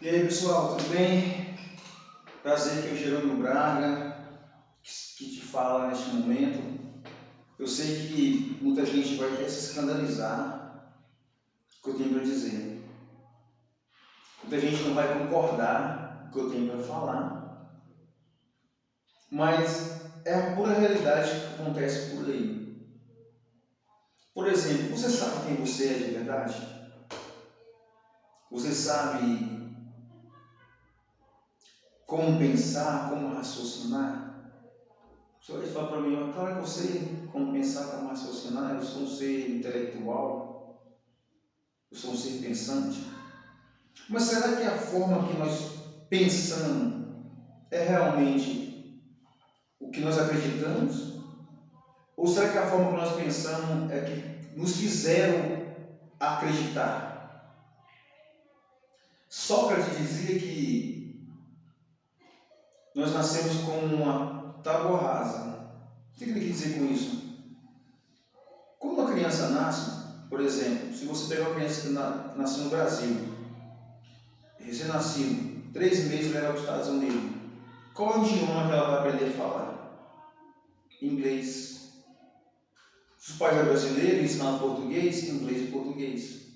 E aí pessoal, tudo bem? Prazer, aqui é o Jerônimo Braga, que te fala neste momento. Eu sei que muita gente vai até se escandalizar com o que eu tenho para dizer. Muita gente não vai concordar com o que eu tenho para falar. Mas é a pura realidade que acontece por aí. Por exemplo, você sabe quem você é de verdade? Você sabe como pensar, como raciocinar? O senhor fala para mim, claro que eu sei como pensar, como raciocinar, eu sou um ser intelectual, eu sou um ser pensante. Mas será que a forma que nós pensamos é realmente o que nós acreditamos? Ou será que a forma que nós pensamos é que nos fizeram acreditar? Sócrates dizia que nós nascemos com uma tábua rasa. O que ele quer dizer com isso? Quando uma criança nasce, por exemplo, se você pegar uma criança que nasceu no Brasil, recém-nascido, 3 meses leva para os Estados Unidos, qual é o idioma que ela vai aprender a falar? Inglês. Se o pai é brasileiro, ensinando português, inglês e português.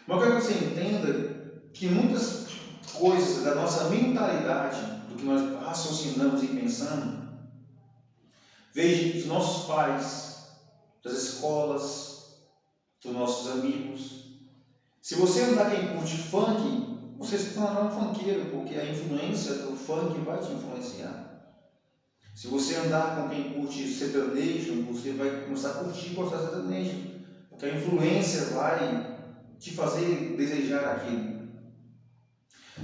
Mas eu quero que você entenda que muitas coisas da nossa mentalidade, do que nós raciocinamos e pensamos, veja dos nossos pais, das escolas, dos nossos amigos. Se você andar quem curte funk, você se tornará um funkeiro, porque a influência do funk vai te influenciar. Se você andar com quem curte sertanejo, você vai começar a curtir e gostar de sertanejo, porque a influência vai te fazer desejar aquilo.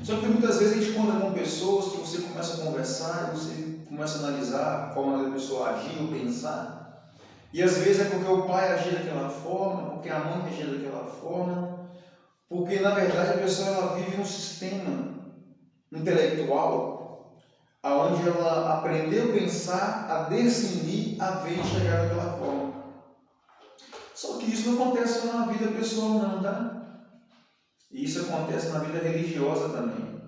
Só que muitas vezes a gente encontra com pessoas que você começa a conversar, você começa a analisar a forma da pessoa agir ou pensar, e às vezes é porque o pai agia daquela forma, porque a mãe agia daquela forma, porque na verdade a pessoa ela vive num sistema intelectual aonde ela aprendeu a pensar, a discernir, a ver e chegar daquela forma. Só que isso não acontece só na vida pessoal não, tá? E isso acontece na vida religiosa também.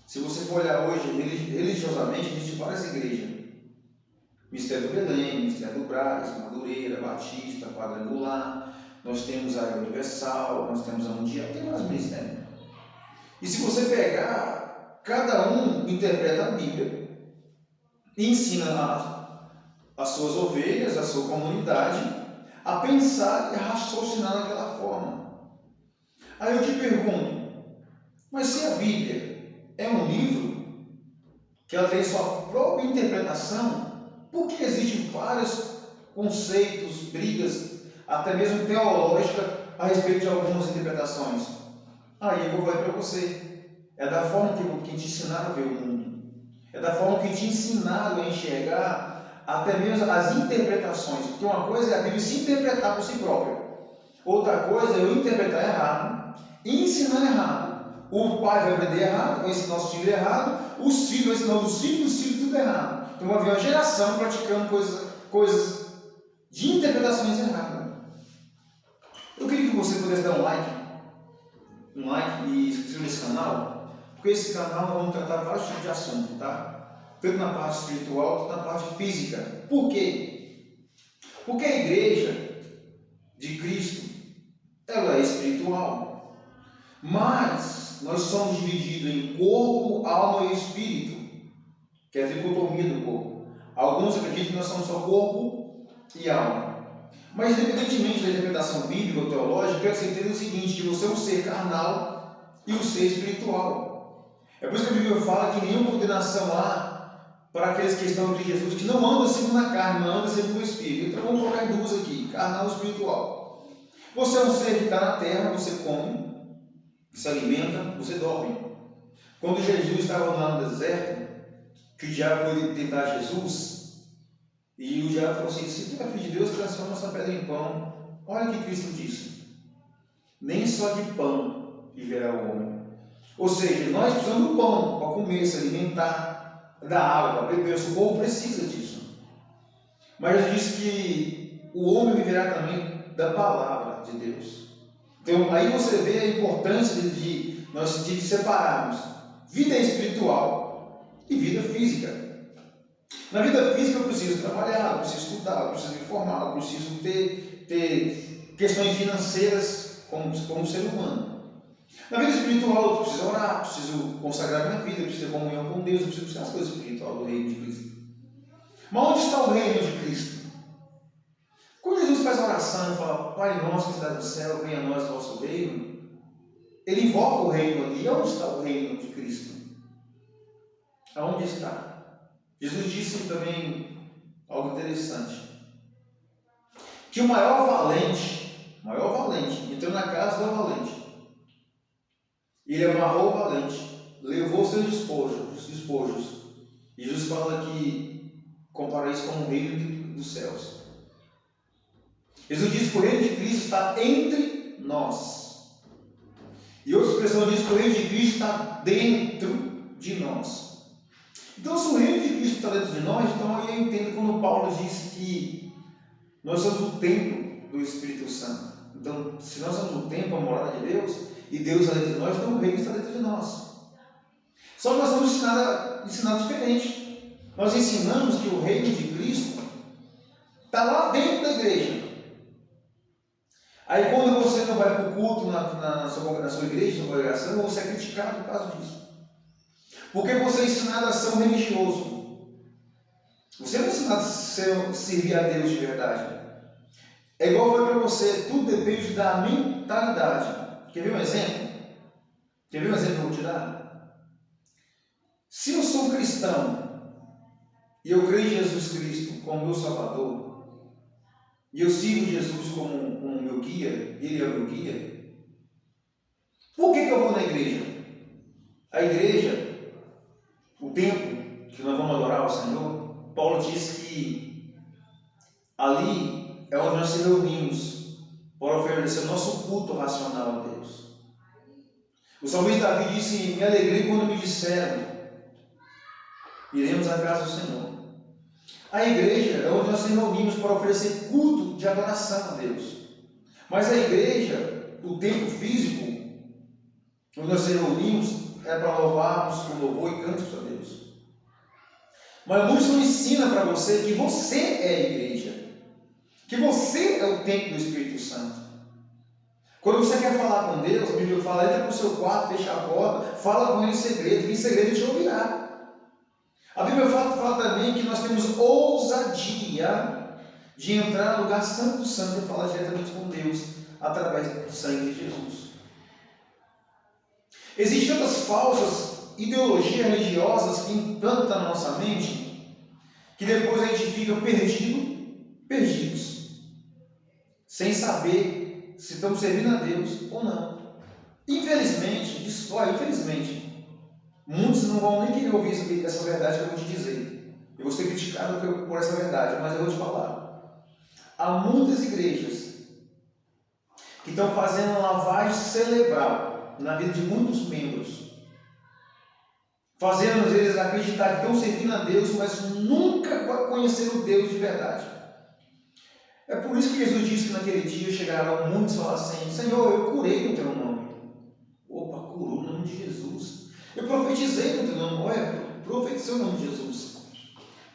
Se você for olhar hoje religiosamente, existem várias igrejas. Mistério do Belém, Mistério do Brás, Madureira, Batista, Quadrangular, nós temos a Universal, nós temos a Mundial, tem mais mistérios. E se você pegar, cada um interpreta a Bíblia e ensina as suas ovelhas, a sua comunidade, a pensar e a raciocinar daquela forma. Aí eu te pergunto, mas se a Bíblia é um livro que ela tem sua própria interpretação, por que existem vários conceitos, brigas, até mesmo teológicas, a respeito de algumas interpretações? Aí eu vou falar para você, é da forma que te ensinaram a ver o mundo, é da forma que te ensinaram a enxergar até mesmo as interpretações, porque uma coisa é a Bíblia se interpretar por si própria, outra coisa é eu interpretar errado e ensinar errado. O pai vai aprender errado, vai ensinar os filhos errado, os filhos vão ensinar os filhos tudo errado. Então vai haver uma geração praticando coisas de interpretações erradas. Eu queria que você pudesse dar um like e se inscrever nesse canal, porque esse canal nós vamos tratar vários tipos de assuntos, tá? Tanto na parte espiritual, quanto na parte física. Por quê? Porque a igreja de Cristo, ela é espiritual, mas nós somos divididos em corpo, alma e espírito, que é a dicotomia do corpo. Alguns acreditam que nós somos só corpo e alma. Mas, independentemente da interpretação bíblica ou teológica, eu quero que você entenda o seguinte, que você é um ser carnal e um ser espiritual. É por isso que a Bíblia fala que nenhuma condenação há para aqueles que estão entre Jesus, que não andam segundo a carne, mas andam segundo o Espírito. Então vamos colocar em duas aqui, carnal e espiritual. Você é um ser que está na terra, você come, se alimenta, você dorme. Quando Jesus estava lá no deserto, que o diabo foi tentar Jesus, e o diabo falou assim, se tu é filho de Deus, transforma essa pedra em pão. Olha o que Cristo disse, nem só de pão viverá o homem. Ou seja, nós precisamos do pão para comer, se alimentar, da água para beber, o povo precisa disso. Mas Jesus disse que o homem viverá também da palavra de Deus. Então aí você vê a importância de nós separarmos vida espiritual e vida física. Na vida física eu preciso trabalhar, eu preciso estudar, eu preciso me formar, eu preciso ter questões financeiras como ser humano. Na vida espiritual eu preciso orar, eu preciso consagrar minha vida, eu preciso ter comunhão com Deus, eu preciso buscar as coisas espirituais do reino de Cristo. Mas onde está o reino de Cristo? Quando Jesus faz a oração e fala, Pai nosso que está no céu, venha a nós o vosso reino, ele invoca o reino ali. E onde está o reino de Cristo? Aonde está? Jesus disse também algo interessante. Que o maior valente, entrou na casa do valente. Ele amarrou o valente, levou seus despojos. E Jesus fala que compara isso com o reino dos céus. Jesus diz que o reino de Cristo está entre nós. E outra expressão diz que o reino de Cristo está dentro de nós. Então, se o reino de Cristo está dentro de nós, então aí eu entendo quando Paulo disse que nós somos o templo do Espírito Santo. Então, se nós somos o templo, a morada de Deus, e Deus está dentro de nós, então o reino está dentro de nós. Só que nós estamos ensinados diferente. Nós ensinamos que o reino de Cristo está lá dentro da igreja. Aí quando você não vai para o culto na sua igreja, na congregação, você é criticado por causa disso. Porque você é ensinado a ser um religioso. Você não é ensinado a servir a Deus de verdade. É igual foi para você, tudo depende da mentalidade. Quer ver um exemplo? Quer ver um exemplo que eu vou te dar? Se eu sou cristão e eu creio em Jesus Cristo como meu Salvador, e eu sigo Jesus como meu guia, Ele é o meu guia, por que eu vou na igreja? A igreja, o templo que nós vamos adorar ao Senhor, Paulo diz que ali é onde nós se reunimos para oferecer o nosso culto racional a Deus. O salmista Davi disse, me alegrei quando me disseram, iremos à casa do Senhor. A igreja é onde nós nos reunimos para oferecer culto de adoração a Deus. Mas a igreja, o templo físico, onde nós nos reunimos, é para louvarmos com louvor e cantos a Deus. Mas muitos não ensinam para você que você é a igreja, que você é o templo do Espírito Santo. Quando você quer falar com Deus, a Bíblia fala, entra para o seu quarto, fecha a porta, fala com Ele em segredo, que em segredo Ele te ouvirá. A Bíblia fala também que nós temos ousadia de entrar no lugar santo do santo e falar diretamente com Deus através do sangue de Jesus. Existem tantas falsas ideologias religiosas que implantam na nossa mente que depois a gente fica perdidos, sem saber se estamos servindo a Deus ou não. Infelizmente, muitos não vão nem querer ouvir essa verdade que eu vou te dizer. Eu vou ser criticado por essa verdade, mas eu vou te falar. Há muitas igrejas que estão fazendo lavagem cerebral na vida de muitos membros, fazendo eles acreditar que estão servindo a Deus, mas nunca vão conhecer o Deus de verdade. É por isso que Jesus disse que naquele dia chegarão muitos e falaram assim, Senhor, eu curei no teu nome. Opa, curou no nome de Jesus. Eu profetizei no teu nome. Olha, profetizei o nome de Jesus.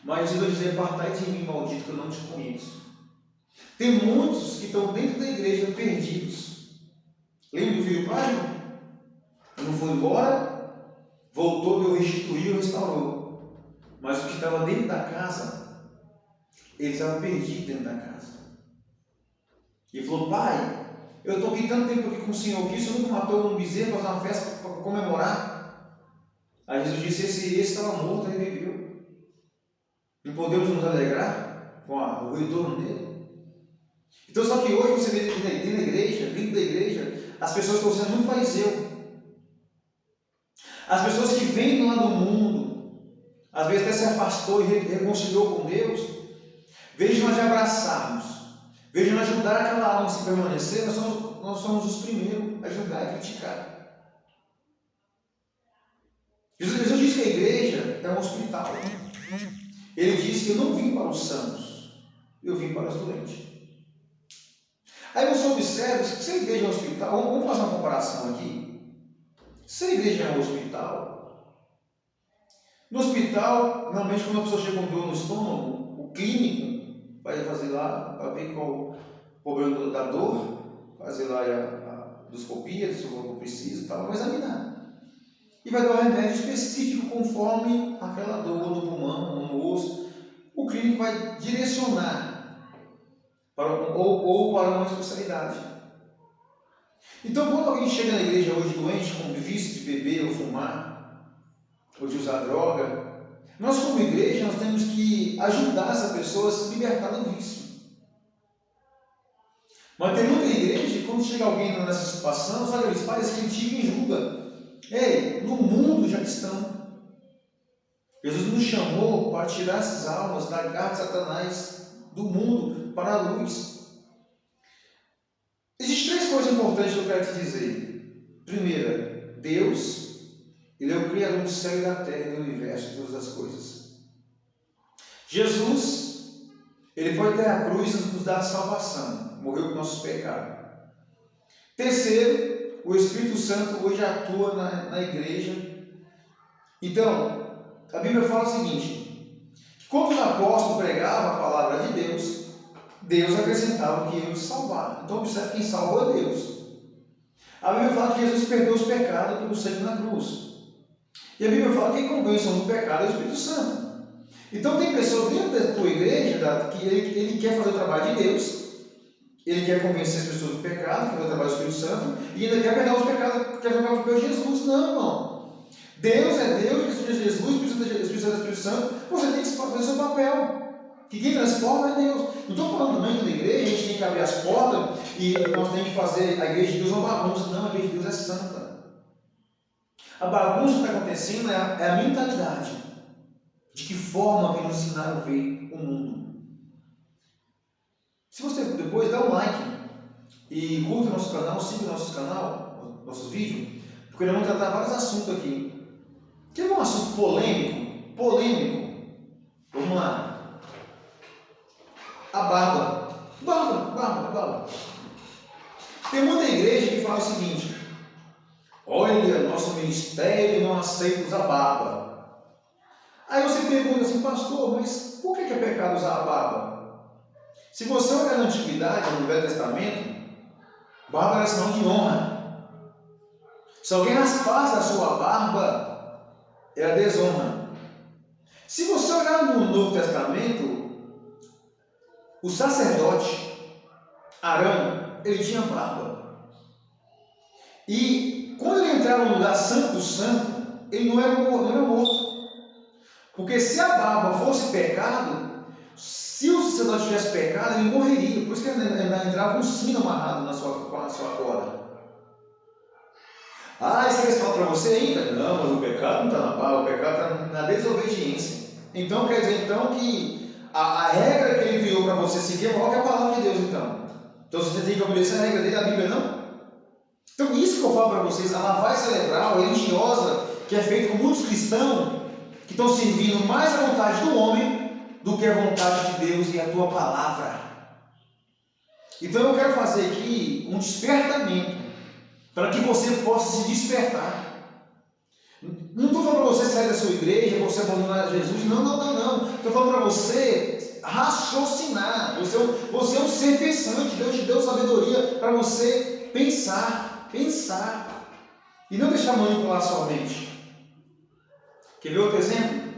Mas Jesus vai dizer, apartai de mim, maldito, que eu não te conheço. Tem muitos que estão dentro da igreja perdidos. Lembra do filho pródigo? Não foi embora, voltou, Deus restituiu, restaurou. Mas o que estava dentro da casa, ele estava perdido dentro da casa. E falou, pai, eu estou aqui tanto tempo aqui com o Senhor, que o Senhor nunca matou um bezerro, fazer uma festa para comemorar. Aí Jesus disse, esse estava morto, ele reviveu. Não podemos nos alegrar com o retorno dele? Então, só que hoje você vê dentro da igreja, as pessoas estão sendo muito fariseu. As pessoas que vêm do lado do mundo, às vezes até se afastou e reconciliou com Deus, veja nós de abraçarmos, veja nós ajudar aquela alma a se permanecer, nós somos os primeiros a julgar e criticar. Jesus disse que a igreja é um hospital. Ele disse que eu não vim para os santos, eu vim para os doentes. Aí você observa, se a igreja é um hospital, vamos fazer uma comparação aqui. Se a igreja é um hospital, no hospital, normalmente quando a pessoa chega com dor no estômago, o clínico vai fazer lá para ver qual o problema da dor, fazer lá a endoscopia, se o corpo precisa e tal, vai examinar. E vai dar um remédio específico conforme aquela dor no pulmão ou no osso. O clínico vai direcionar ou para uma especialidade. Então, quando alguém chega na igreja hoje doente, com vício de beber ou fumar, ou de usar droga, nós como igreja, nós temos que ajudar essa pessoa a se libertar do vício. Mas tem muita igreja, quando chega alguém nessa situação, sabe, eles fazem, criticam e julgam. Ei, no mundo já estão. Jesus nos chamou para tirar essas almas da garra de Satanás, do mundo, para a luz. Existem três coisas importantes que eu quero te dizer. Primeira, Deus, Ele é o Criador do céu e da terra, do universo, de todas as coisas. Jesus, Ele foi até a cruz e nos dá a salvação, morreu por nossos pecados. Terceiro, o Espírito Santo hoje atua na igreja. Então, a Bíblia fala o seguinte, que quando os apóstolos pregavam a palavra de Deus, Deus acrescentava que ia nos salvar. Então, observe quem salvou é Deus. A Bíblia fala que Jesus perdeu os pecados pelo sangue na cruz. E a Bíblia fala que quem convence do pecado é o Espírito Santo. Então, tem pessoas dentro da tua igreja que ele quer fazer o trabalho de Deus, ele quer convencer as pessoas do pecado, quer fazer o trabalho do Espírito Santo, e ainda quer perdoar os pecados, quer jogar o papel de Jesus. Não, irmão. Deus é Deus, Jesus, Espírito Santo, você tem que fazer o seu papel. Que quem transforma é Deus. Não estou falando também que na igreja a gente tem que abrir as portas e nós temos que fazer a igreja de Deus uma bagunça. Não, a igreja de Deus é santa. A bagunça que está acontecendo é a mentalidade. De que forma que nos ensinaram a ver o mundo. Se você depois dá um like e curta o nosso canal, siga o nosso canal, nossos vídeos, porque nós vamos tratar vários assuntos aqui. Quer um assunto polêmico? Vamos lá. A barba. Barba. Tem muita igreja que fala o seguinte: olha, nosso ministério não aceita usar barba. Aí você pergunta assim, pastor, mas por que é pecado usar a barba? Se você olhar na Antiguidade, no Velho Testamento, barba era sinal de honra. Se alguém raspasse a sua barba, era desonra. Se você olhar no Novo Testamento, o sacerdote, Arão, ele tinha barba. E quando ele entrava no lugar santo do santo, ele não era morto. Porque se a barba fosse pecado, se o sacerdote tivesse pecado, ele morreria. Por isso que ele entrava com um sino amarrado na sua corda. Ah, isso é questão para você ainda? Não, mas o pecado não está na barba, o pecado está na desobediência. Então quer dizer que a regra que ele criou para você seguir é maior que a palavra de Deus, então. Então você tem que obedecer a regra dele, a Bíblia não? Então isso que eu falo para vocês, a lavagem cerebral religiosa, que é feita com muitos cristãos, que estão servindo mais a vontade do homem do que a vontade de Deus e a tua palavra. Então eu quero fazer aqui um despertamento, para que você possa se despertar. Não estou falando para você sair da sua igreja, você abandonar Jesus, não. Estou falando para você raciocinar. Você é um ser pensante. Deus te deu sabedoria para você pensar. E não deixar manipular sua mente. Quer ver outro exemplo?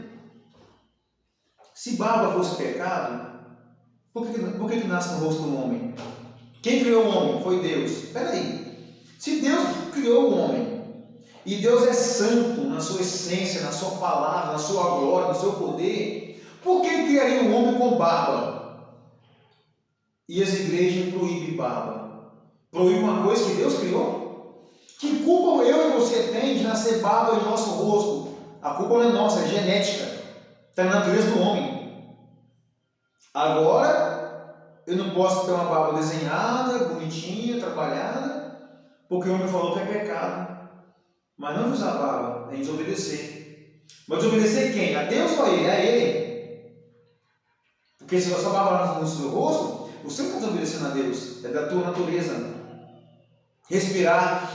Se barba fosse pecado, por que nasce no rosto do homem? Quem criou o homem? Foi Deus. Espera aí. Se Deus criou o homem, e Deus é santo na sua essência, na sua palavra, na sua glória, no seu poder, por que criaria um homem com barba? E as igrejas proíbem barba. Proíbe uma coisa que Deus criou? Que culpa eu e você tem de nascer barba em nosso rosto? A culpa não é nossa, é genética. Está na natureza do homem. Agora, eu não posso ter uma barba desenhada, bonitinha, trabalhada, porque o homem falou que é pecado. Mas não usar barba, é desobedecer. Mas desobedecer quem? A Deus ou a ele? A ele. Porque se a sua barba no seu rosto, você não está desobedecendo a Deus. É da tua natureza. Respirar.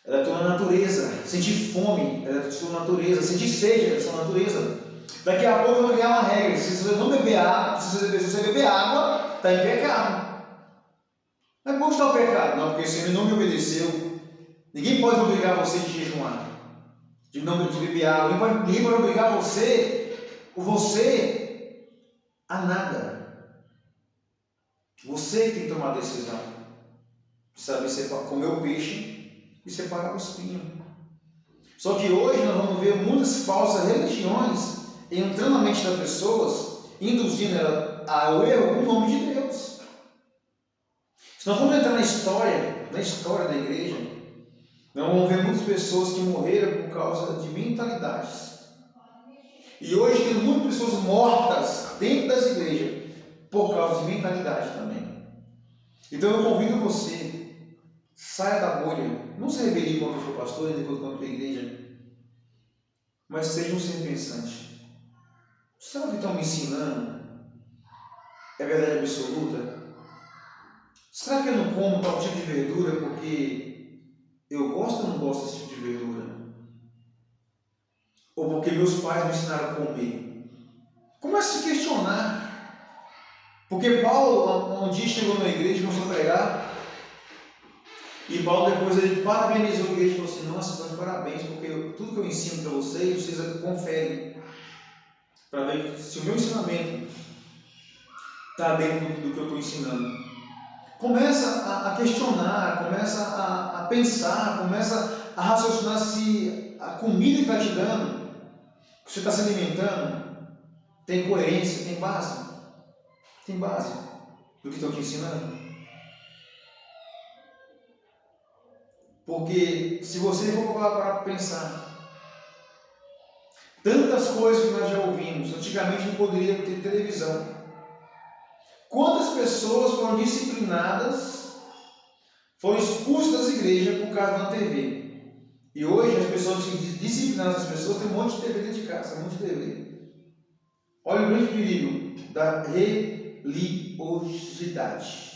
Ela é tua natureza. Sentir fome, ela é tua natureza. Sentir sede, ela é tua natureza. Daqui a pouco eu vou criar uma regra. Se você não beber água, se você beber água, está em pecado. Mas como está o pecado? Não, porque o Senhor não me obedeceu. Ninguém pode obrigar você a jejuar, de beber água. Ninguém pode obrigar você a nada. Você tem que tomar a decisão de saber comer o peixe e separar o espinho. Só que hoje nós vamos ver muitas falsas religiões entrando na mente das pessoas, induzindo ela ao erro com o nome de Deus. Se nós vamos entrar na história da igreja, nós vamos ver muitas pessoas que morreram por causa de mentalidades. E hoje tem muitas pessoas mortas dentro das igrejas por causa de mentalidade também. Então eu convido você, saia da bolha, não se rebele contra o seu pastor, nem contra a igreja, mas seja um ser pensante. Será que estão me ensinando? É verdade absoluta? Será que eu não como tal tipo de verdura porque eu gosto ou não gosto desse tipo de verdura? Ou porque meus pais me ensinaram a comer? Comece a se questionar. Porque Paulo, um dia chegou na igreja e começou a pregar. E Paulo depois ele parabenizou a igreja e falou assim: nossa, estão de parabéns, porque tudo que eu ensino para vocês conferem. Para ver se o meu ensinamento está dentro do que eu estou ensinando. Começa a questionar, começa a pensar, começa a raciocinar se a comida que está te dando, que você está se alimentando, tem coerência, tem base. Tem base do que estão te ensinando. Porque se você for para pensar, tantas coisas que nós já ouvimos, antigamente não poderia ter televisão. Quantas pessoas foram disciplinadas, foram expulsas das igrejas por causa da TV? E hoje as pessoas disciplinadas, as pessoas têm um monte de TV dentro de casa, um monte de TV. Olha o grande perigo da religiosidade.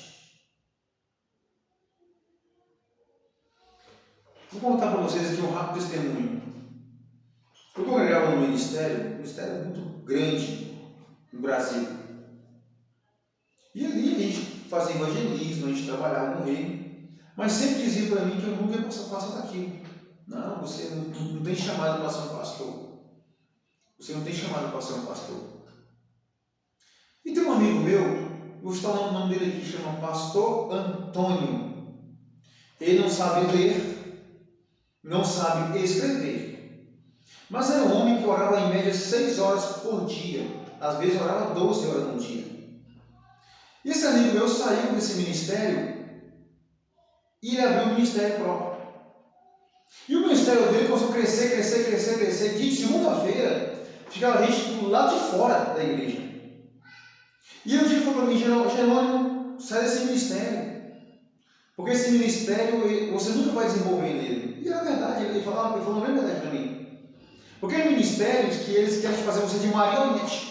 Vou contar para vocês aqui um rápido testemunho. Eu congregava no ministério, um ministério muito grande no Brasil. E ali a gente fazia evangelismo, a gente trabalhava no reino, mas sempre dizia para mim que eu nunca ia passar daquilo. Não, você não tem chamado para ser um pastor. Você não tem chamado para ser um pastor. E tem um amigo meu, eu vou estar o nome dele aqui, chama Pastor Antônio. Ele não sabe ler, não sabe escrever, mas era um homem que orava em média 6 horas por dia, às vezes orava 12 horas no dia. E esse amigo meu saiu desse ministério e ele abriu um ministério próprio. E o ministério dele começou a crescer. De segunda-feira, ficava gente do lado de fora da igreja. E um dia falou para mim: Jerônimo, sai desse ministério. Porque esse ministério você nunca vai desenvolver nele. E era verdade, ele falou a verdade para mim. Porque tem ministérios que eles querem fazer você de marionete.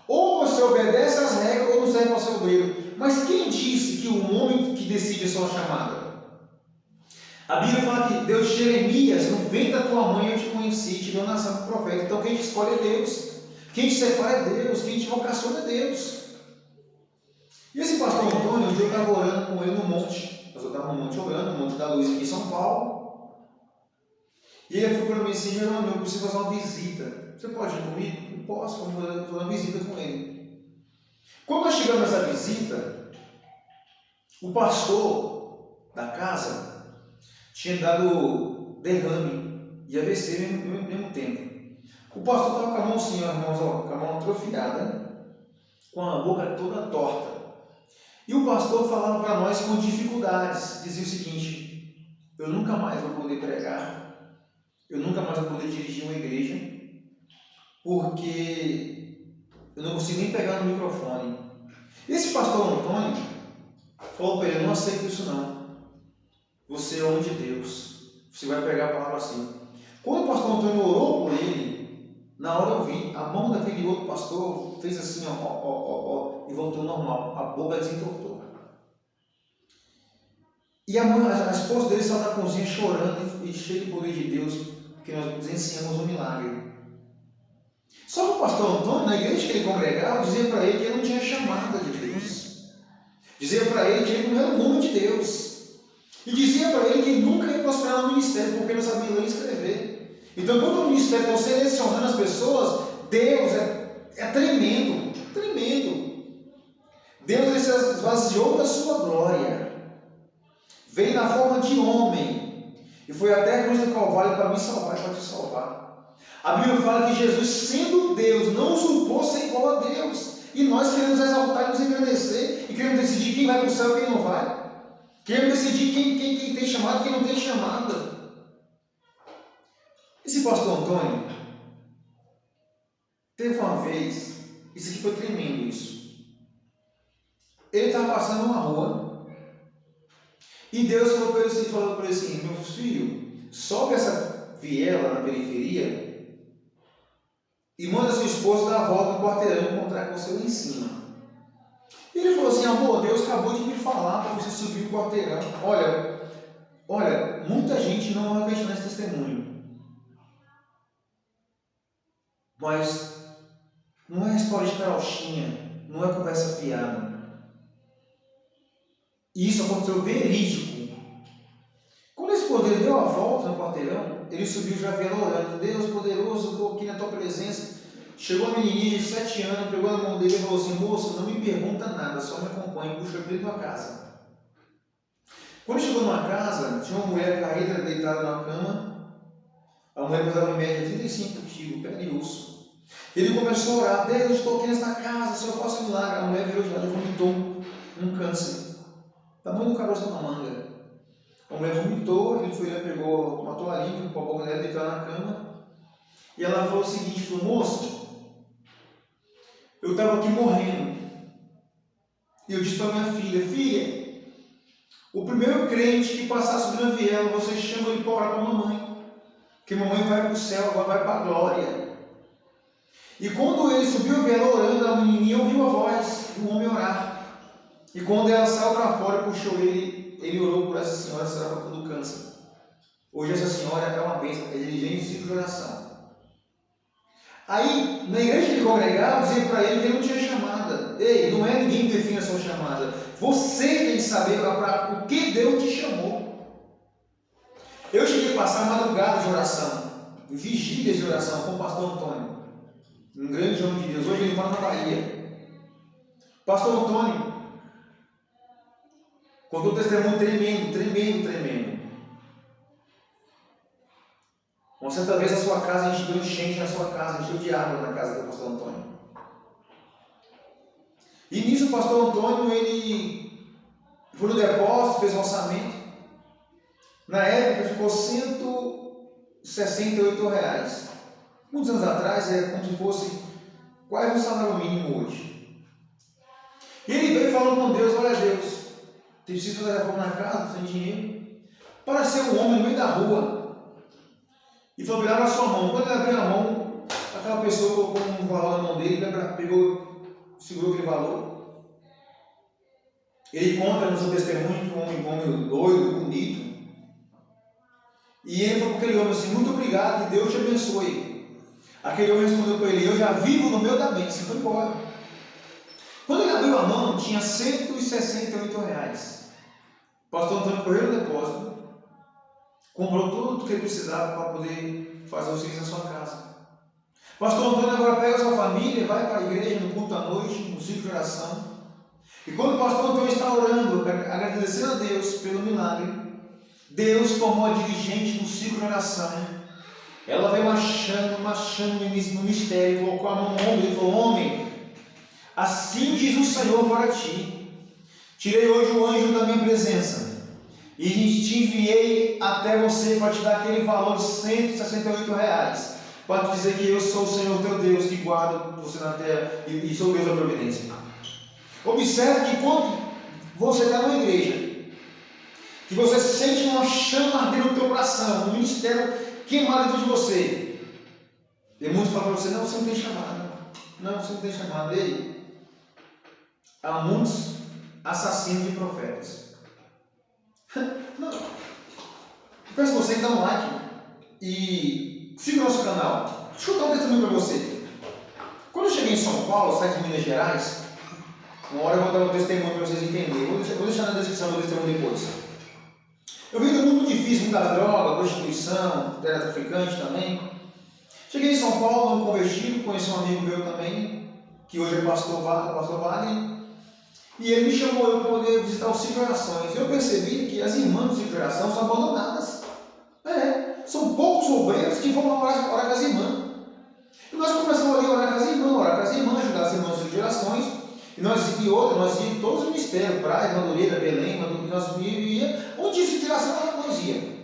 Ou você obedece às regras, ou não serve para ser obreiro. Mas quem disse que o homem que decide a sua chamada? A Bíblia fala que Deus, Jeremias, no ventre da tua mãe eu te conheci, te deu nação do profeta. Então quem te escolhe é Deus. Quem te separa é Deus. Quem te vocaciona é Deus. E esse pastor Antônio, um dia eu estava orando com ele no monte. Nós estávamos no monte orando, no Monte da Luz aqui em São Paulo. E ele falou para mim assim: Jerônimo, eu preciso fazer uma visita. Você pode ir comigo? Eu posso, vamos fazer uma visita com ele. Quando nós chegamos nessa visita, o pastor da casa tinha dado derrame e AVC no mesmo tempo. O pastor estava com a mão assim, irmãos, com a mão atrofiada, com a boca toda torta. E o pastor falava para nós com dificuldades, dizia o seguinte: eu nunca mais vou poder pregar, eu nunca mais vou poder dirigir uma igreja, porque eu não consigo nem pegar no microfone. Esse pastor Antônio falou para ele: eu não aceito isso não. Você é homem de Deus. Você vai pegar a palavra assim. Quando o pastor Antônio orou por ele, na hora eu vi, a mão daquele outro pastor fez assim, ó, e voltou normal. A boca desentortou. E a esposa dele saiu da cozinha chorando e cheia de poder de Deus, porque nós presenciamos um milagre. Só que o pastor Antônio, na igreja que ele congregava, dizia para ele que ele não tinha chamada de Deus. Dizia para ele que ele não era o homem de Deus. E dizia para ele que ele nunca ia prosperar no ministério, porque não sabia ler e escrever. Então, quando o ministério está selecionando as pessoas, Deus é tremendo, tremendo. Deus ele se esvaziou da sua glória. Veio na forma de homem. E foi até a cruz do Calvário para me salvar e para te salvar. A Bíblia fala que Jesus, sendo Deus, não usurpou ser igual a Deus. E nós queremos exaltar e nos engrandecer. E queremos decidir quem vai para o céu e quem não vai. Queremos decidir quem tem chamado e quem não tem chamada. Esse pastor Antônio teve uma vez, isso aqui foi tremendo isso. Ele estava passando numa rua e Deus falou para ele assim, meu filho, sobe essa viela na periferia e manda sua esposa dar a volta no quarteirão e encontrar com você lá em cima. E ele falou assim, amor, Deus acabou de me falar para você subir o quarteirão. Olha, muita gente não vai acreditar nesse testemunho. Mas não é história de carochinha, não é conversa fiada. E isso aconteceu verídico. Quando esse poder deu a volta no quarteirão, ele subiu já vendo orando, Deus poderoso, estou aqui na tua presença. Chegou a menininha de 7 anos, pegou a mão dele e falou assim, moça, não me pergunta nada, só me acompanhe, puxa para dentro da casa. Quando chegou numa casa, tinha uma mulher caída, deitada na cama. A mulher pesava em média 35 quilos, pé de osso. Ele começou a orar, Deus, estou aqui nessa casa, se eu faço um milagre. A mulher virou de lado e vomitou um câncer. Tamanho do caroço da manga. A mulher vomitou, ele foi lá, pegou uma toalhinha, com a boca dela, deitou na cama. E ela falou o seguinte, falou, moço, eu estava aqui morrendo. E eu disse para minha filha, filha, o primeiro crente que passar subindo a viela, você chama ele para orar para a mamãe. Porque mamãe vai para o céu, agora vai para a glória. E quando ele subiu a viela orando, a menininha ouviu a voz do homem orar. E quando ela saiu para fora e puxou ele orou por essa senhora, essa senhora do câncer. Hoje essa senhora é uma bênção, é dirigente de 5 de oração. Aí, na igreja que ele congregava, dizia para ele que ele não tinha chamada. Ei, não é ninguém que define a sua chamada. Você tem que saber para o que Deus te chamou. Eu cheguei a passar madrugada de oração, vigílias de oração com o pastor Antônio. Um grande homem de Deus. Hoje ele mora na Bahia. Pastor Antônio contou um testemunho tremendo. Uma certa vez a sua casa encheu de enchente na sua casa, encheu de água na casa do pastor Antônio. E nisso o pastor Antônio, ele foi no depósito, fez um orçamento. Na época ficou R$168. Muitos anos atrás, é como se fosse quase um salário mínimo hoje. E ele veio falando com Deus, olha Deus, preciso fazer reforma na casa, sem dinheiro. Para ser um homem no meio da rua. E falou, pegar a sua mão. Quando ele abriu a mão, aquela pessoa colocou um valor na mão dele, pegou, segurou aquele valor. Ele conta no seu testemunho que um homem doido, bonito. E ele falou para aquele homem assim, muito obrigado, que Deus te abençoe. Aquele homem respondeu para ele, eu já vivo no meu da bênção, e foi embora. Quando ele abriu a mão, tinha R$168. O pastor Antônio correu no depósito, comprou tudo que ele precisava para poder fazer o serviço na sua casa. O pastor Antônio agora pega a sua família, vai para a igreja no culto à noite, no ciclo de oração. E quando o pastor Antônio está orando, agradecendo a Deus pelo milagre, Deus tomou a dirigente no ciclo de oração. Ela veio marchando no mistério, colocou a mão no ombro e falou, homem, assim diz o Senhor para ti, tirei hoje o anjo da minha presença e te enviei até você para te dar aquele valor de R$168, para te dizer que eu sou o Senhor teu Deus, que guardo você na terra e sou Deus da providência. Observe que quando você está numa igreja, que você sente uma chama ardendo no teu coração, um ministério queimado dentro de você, e muitos falam para você, não, você não tem chamado. Não, você não tem chamado. Ei, há muitos assassinos de profetas. Peço você que dá um like e siga o nosso canal. Deixa eu dar um testemunho para você. Quando eu cheguei em São Paulo, saí de Minas Gerais, uma hora eu vou dar um testemunho para vocês entenderem. Vou deixar na descrição do testemunho depois. Eu vim do mundo difícil, muita droga, prostituição, era traficante também. Cheguei em São Paulo, não convertido, conheci um amigo meu também, que hoje é pastor Wagner, e ele me chamou para poder visitar o Ciclo de Orações. Eu percebi que as irmãs do Ciclo de Oração são abandonadas. São poucos obreiros que vão orar com as irmãs. E nós começamos ali a orar com as irmãs, ajudar as irmãs do Ciclo de Orações. nós íamos todos os ministérios, Praia, Madureira, Belém, nós ia, onde tinha Ciclo de Oração, nós ia.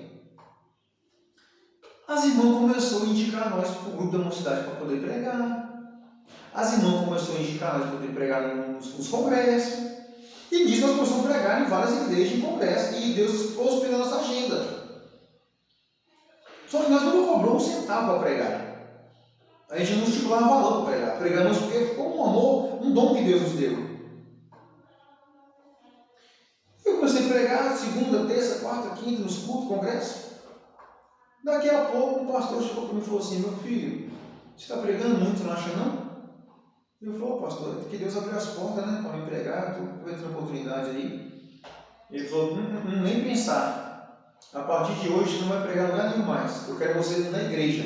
As irmãs começaram a indicar nós para o grupo da mocidade para poder pregar. As irmãs começaram a indicar nós para poder pregar nos congressos. E nisso nós começamos a pregar em várias igrejas, em congressos, e Deus prosperou a nossa agenda. Só que nós não cobramos um centavo para pregar. A gente não estipulava valor para pregar. Pregamos porque foi um amor, um dom que Deus nos deu. Eu comecei a pregar segunda, terça, quarta, quinta, nos cultos, congressos. Daqui a pouco o pastor chegou para mim e falou assim: meu filho, você está pregando muito, não acha não? Eu falei: pastor, é que Deus abriu as portas, né, para me pregar, estou aproveitando a oportunidade aí. Ele falou: nem pensar. A partir de hoje você não vai pregar em lugar nenhum mais. Eu quero você na igreja.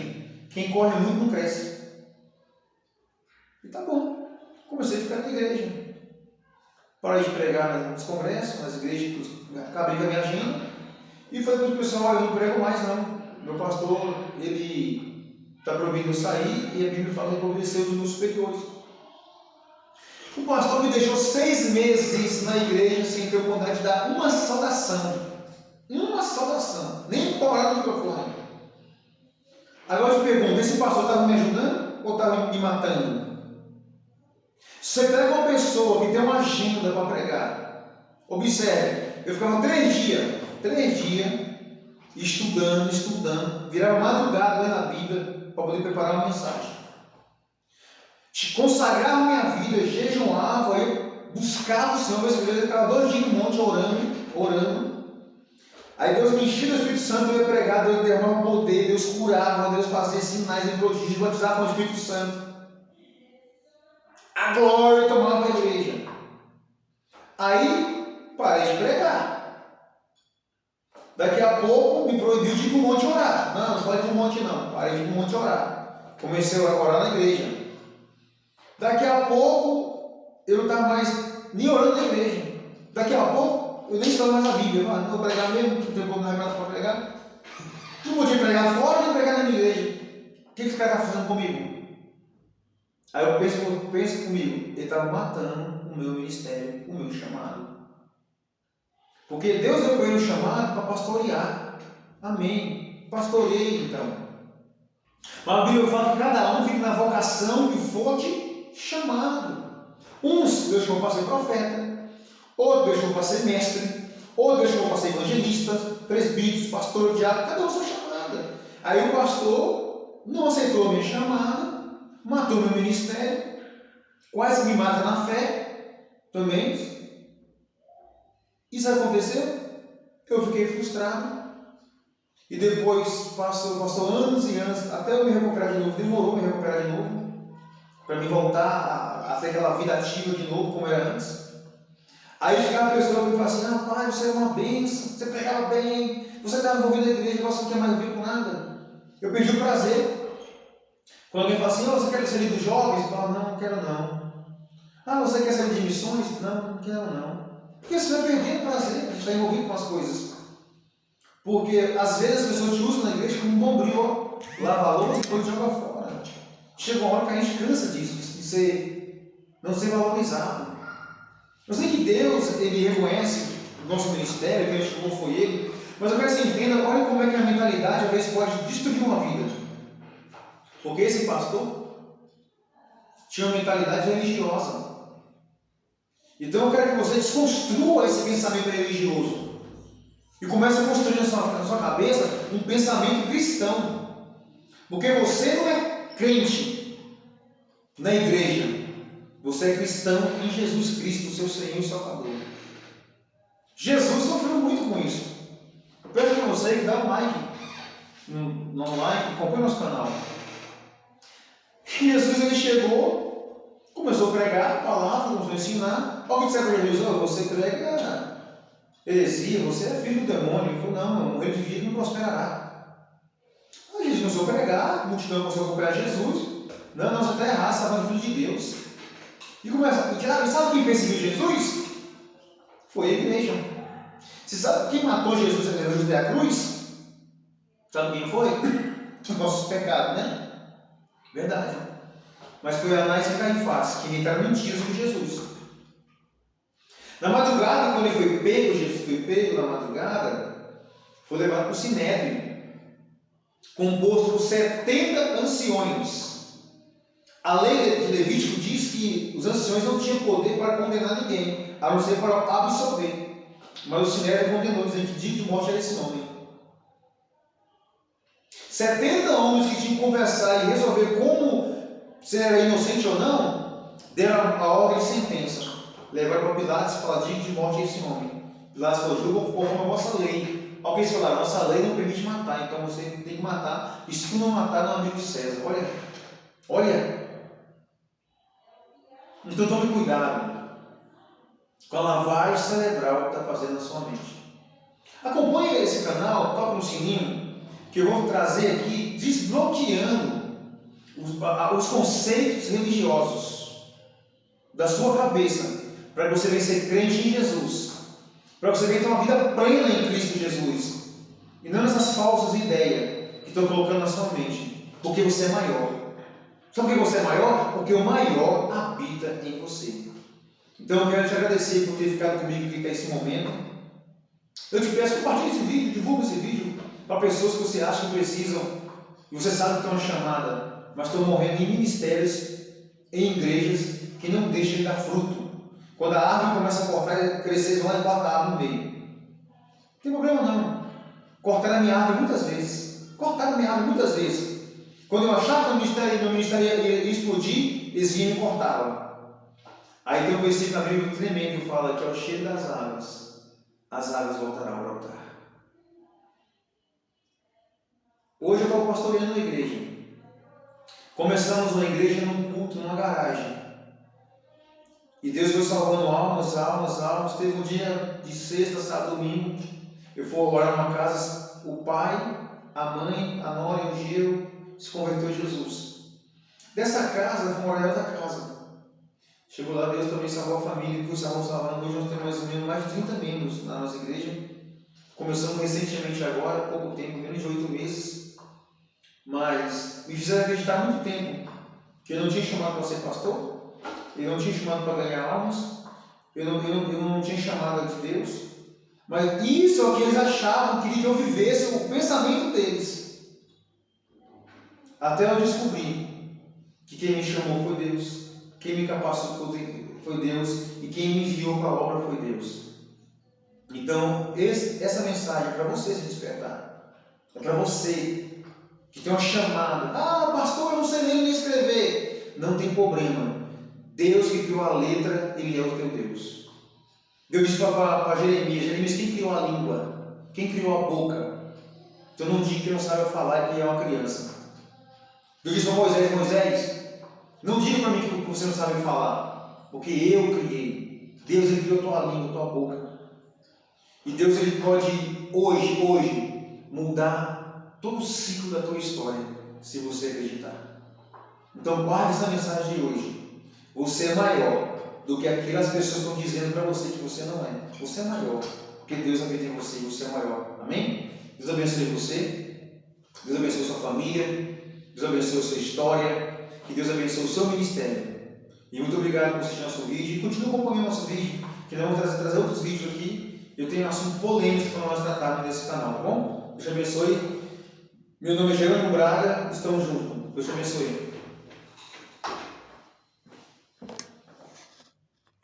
Quem corre muito não cresce. E tá bom. Comecei a ficar na igreja. Parei de pregar nos congressos, nas igrejas, acabei com a minha agenda. E falei para o pessoal: eu não prego mais não. Meu pastor, ele está proibindo eu sair e a Bíblia fala que obedecer os meus superiores. O pastor me deixou 6 meses na igreja sem ter oportunidade de dar uma saudação. Uma saudação. Nem parar no microfone. Agora eu te pergunto: esse pastor estava me ajudando ou estava me matando? Se você pega uma pessoa que tem uma agenda para pregar, observe, eu ficava 3 dias, estudando, virava madrugada lendo a Bíblia para poder preparar uma mensagem. Consagrava minha vida, jejuava, eu buscava o Senhor, eu ficava 2 dias no monte orando. Aí Deus me enchia do Espírito Santo, eu ia pregar, Deus derramava poder, Deus curava, Deus fazia sinais e prodígios, batizava com o Espírito Santo. A glória tomava a igreja. Aí parei de pregar. Daqui a pouco me proibiu de ir para o monte orar. Não pode ir para o monte não. Parei de ir para o monte orar. Comecei a orar na igreja. Daqui a pouco eu não estava mais nem orando na igreja. Daqui a pouco eu nem estava mais na Bíblia. Não vou pregar mesmo, não tenho como nada para pregar. Não podia pregar fora nem pregar na minha igreja. O que esse cara está fazendo comigo? Aí eu penso comigo, ele estava matando o meu ministério, o meu chamado. Porque Deus deu para ele um chamado para pastorear. Amém. Pastoreie então. Mas a Bíblia fala que cada um fica na vocação que for te chamado. Uns Deus chamou para ser profeta, outros Deus chamou para ser mestre, outros Deus chamou para ser evangelista, presbítero, pastor, diácono, cada um sua chamada. Aí o pastor não aceitou a minha chamada, matou meu ministério, quase me mata na fé também. Isso aconteceu, eu fiquei frustrado. E depois passou anos e anos, até eu me recuperar de novo, demorou me recuperar de novo, para me voltar a ter aquela vida ativa de novo como era antes. Aí chegava a pessoa e me falava assim: rapaz, você é uma bênção, você pregava bem, você estava envolvido na igreja, você não quer mais ver com nada. Eu perdi o prazer. Quando alguém fala assim: você quer sair dos jovens? Eu falo: não quero não. Você quer sair de missões? Não quero não. Porque você vai perdendo o prazer de estar envolvido com as coisas. Porque às vezes as pessoas te usam na igreja como um bombril, lava a louça e depois joga fora. Chega uma hora que a gente cansa disso, de não ser valorizado. Eu sei que Deus, Ele reconhece o nosso ministério, que a gente chamou foi Ele, mas eu quero que você entenda, olha como é que a mentalidade às vezes pode destruir uma vida. Porque esse pastor tinha uma mentalidade religiosa. Então eu quero que você desconstrua esse pensamento religioso e comece a construir na sua cabeça um pensamento cristão. Porque você não é crente na igreja, você é cristão em Jesus Cristo, seu Senhor e Salvador. Jesus sofreu muito com isso. Eu peço para você você aí que dá um like no like, acompanha nosso canal. E Jesus ele chegou, começou a pregar a palavra, começou a ensinar. Alguém disse para Jesus: oh, você prega heresia, você é filho do demônio. Ele falou: não, o rei de vida não prosperará. Aí Jesus começou a pregar, a multidão começou a acompanhar Jesus. Não, nós até errado, estava no filho de Deus. E sabe quem perseguiu Jesus? Foi a igreja. Você sabe quem matou Jesus e levou até a cruz? Sabe quem foi? Os nossos pecados, né? Verdade. Mas foi Anás e Caifás que inventaram mentiras sobre Jesus. Na madrugada, quando ele foi pego, Jesus foi pego na madrugada, foi levado para o Sinédrio, composto por 70 anciões. A lei de Levítico diz que os anciões não tinham poder para condenar ninguém, a não ser para absolver. Mas o Sinédrio condenou, dizendo que digno de morte era esse homem. 70 homens que tinham que conversar e resolver como se era inocente ou não, deram a ordem de sentença. Levaram para Pilatos e falaram: digno de morte é esse homem. Pilatos falou: julgam conforme a vossa lei. Alguém falou: nossa lei não permite matar, então você tem que matar. E se tu não matar, não é amigo de César. Olha. Então tome cuidado com a lavagem cerebral que está fazendo na sua mente. Acompanhe esse canal, toque no sininho, que eu vou trazer aqui, desbloqueando os conceitos religiosos da sua cabeça, para que você venha ser crente em Jesus, para que você venha ter uma vida plena em Cristo Jesus, e não nessas falsas ideias que estão colocando na sua mente, porque você é maior. Sabe por que você é maior? Porque o maior habita em você. Então eu quero te agradecer por ter ficado comigo aqui até esse momento. Eu te peço, compartilhe esse vídeo, divulgue esse vídeo para pessoas que você acha que precisam, e você sabe que tem uma chamada, mas estão morrendo em ministérios, em igrejas, que não deixam de dar fruto. Quando a árvore começa a cortar e crescer, eles vão lá e cortam a árvore no meio. Não tem problema não. Cortaram a minha árvore muitas vezes. Quando eu achava que meu ministério ia explodir, eles vinham e me cortavam. Aí tem um versículo na Bíblia tremendo que fala que ao cheiro das águas, as águas voltarão a brotar. Hoje eu estou pastoreando uma igreja. Começamos uma igreja num culto, numa garagem. E Deus foi salvando almas. Teve um dia de sexta, sábado, domingo. Eu fui orar numa casa, o pai, a mãe, a nora e o genro se converteu a Jesus. Dessa casa, fomos morar em outra casa. Chegou lá, Deus também salvou a família, que os salvando. Hoje nós temos mais de 30 membros na nossa igreja. Começamos recentemente agora, há pouco tempo, menos de 8 meses. Mas me fizeram acreditar há muito tempo que eu não tinha chamado para ser pastor, eu não tinha chamado para ganhar almas, eu não tinha chamado de Deus. Mas isso é o que eles achavam que eu vivesse o pensamento deles. Até eu descobri que quem me chamou foi Deus, quem me capacitou foi Deus e quem me enviou para a obra foi Deus. Então, essa mensagem é para você se despertar. É para você que tem uma chamada. Ah, pastor, eu não sei ler nem escrever. Não tem problema. Deus que criou a letra, Ele é o teu Deus. Deus disse para Jeremias, quem criou a língua? Quem criou a boca? Então não diga que não sabe falar e que é uma criança. Deus disse para Moisés, não diga para mim que você não sabe falar, porque eu criei. Deus ele criou a tua língua, a tua boca. E Deus ele pode hoje mudar todo o ciclo da tua história, se você acreditar. Então guarde essa mensagem de hoje. Você é maior do que aquelas pessoas estão dizendo para você que você não é. Você é maior, porque Deus habita em você e você é maior. Amém? Deus abençoe você, Deus abençoe sua família, Deus abençoe sua história, que Deus abençoe o seu ministério. E muito obrigado por assistir nosso vídeo. E continue acompanhando nosso vídeo, que nós vamos trazer outros vídeos aqui. Eu tenho um assunto polêmico para nós tratarmos nesse canal, tá bom? Deus te abençoe. Meu nome é Jerônimo Braga, estamos juntos. Deus te abençoe.